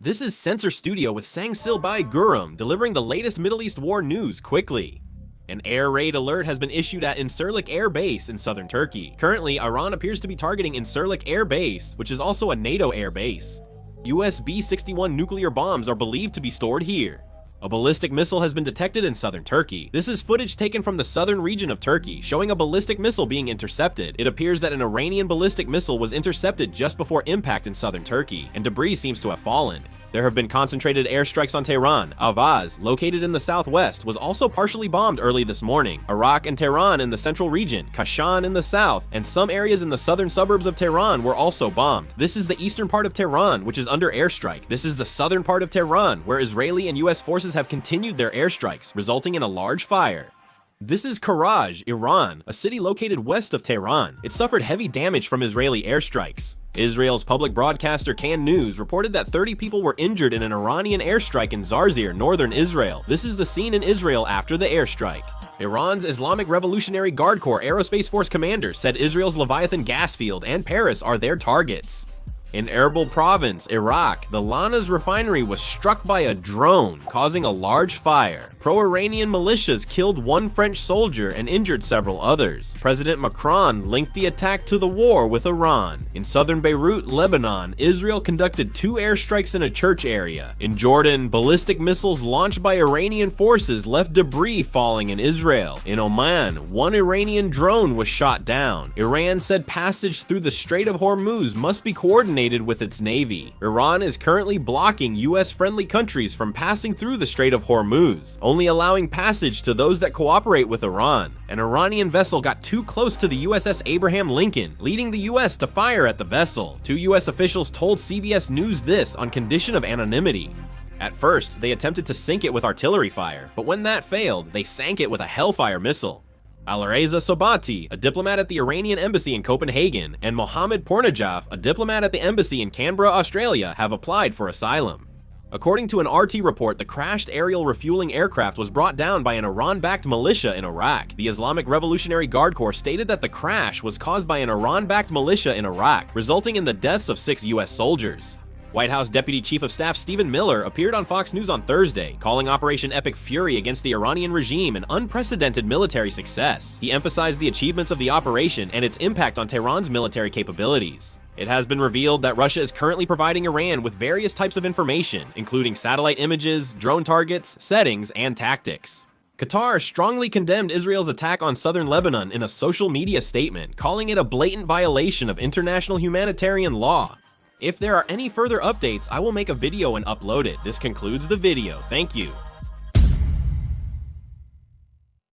This is Sensor Studio with Sangsil by Gurum, delivering the latest Middle East war news quickly. An air raid alert has been issued at Incirlik Air Base in southern Turkey. Currently, Iran appears to be targeting Incirlik Air Base, which is also a NATO air base. US B-61 nuclear bombs are believed to be stored here. A ballistic missile has been detected in southern Turkey. This is footage taken from the southern region of Turkey, showing a ballistic missile being intercepted. It appears that an Iranian ballistic missile was intercepted just before impact in southern Turkey, and debris seems to have fallen. There have been concentrated airstrikes on Tehran. Avaz, located in the southwest, was also partially bombed early this morning. Arak and Tehran in the central region, Kashan in the south, and some areas in the southern suburbs of Tehran were also bombed. This is the eastern part of Tehran, which is under airstrike. This is the southern part of Tehran, where Israeli and US forces have continued their airstrikes, resulting in a large fire. This is Karaj, Iran, a city located west of Tehran. It suffered heavy damage from Israeli airstrikes. Israel's public broadcaster Kan News reported that 30 people were injured in an Iranian airstrike in Zarzir, northern Israel. This is the scene in Israel after the airstrike. Iran's Islamic Revolutionary Guard Corps Aerospace Force commander said Israel's Leviathan gas field and Paris are their targets. In Erbil province, Iraq, the Lana's refinery was struck by a drone, causing a large fire. Pro-Iranian militias killed one French soldier and injured several others. President Macron linked the attack to the war with Iran. In southern Beirut, Lebanon, Israel conducted 2 airstrikes in a church area. In Jordan, ballistic missiles launched by Iranian forces left debris falling in Israel. In Oman, one Iranian drone was shot down. Iran said passage through the Strait of Hormuz must be coordinated with its navy. Iran is currently blocking US-friendly countries from passing through the Strait of Hormuz, only allowing passage to those that cooperate with Iran. An Iranian vessel got too close to the USS Abraham Lincoln, leading the US to fire at the vessel. 2 US officials told CBS News this on condition of anonymity. At first, they attempted to sink it with artillery fire, but when that failed, they sank it with a Hellfire missile. Alireza Sobati, a diplomat at the Iranian embassy in Copenhagen, and Mohammed Pornajaf, a diplomat at the embassy in Canberra, Australia, have applied for asylum. According to an RT report, the crashed aerial refueling aircraft was brought down by an Iran-backed militia in Iraq. The Islamic Revolutionary Guard Corps stated that the crash was caused by an Iran-backed militia in Iraq, resulting in the deaths of 6 US soldiers. White House Deputy Chief of Staff Stephen Miller appeared on Fox News on Thursday, calling Operation Epic Fury against the Iranian regime an unprecedented military success. He emphasized the achievements of the operation and its impact on Tehran's military capabilities. It has been revealed that Russia is currently providing Iran with various types of information, including satellite images, drone targets, settings, and tactics. Qatar strongly condemned Israel's attack on southern Lebanon in a social media statement, calling it a blatant violation of international humanitarian law. If there are any further updates, I will make a video and upload it. This concludes the video. Thank you.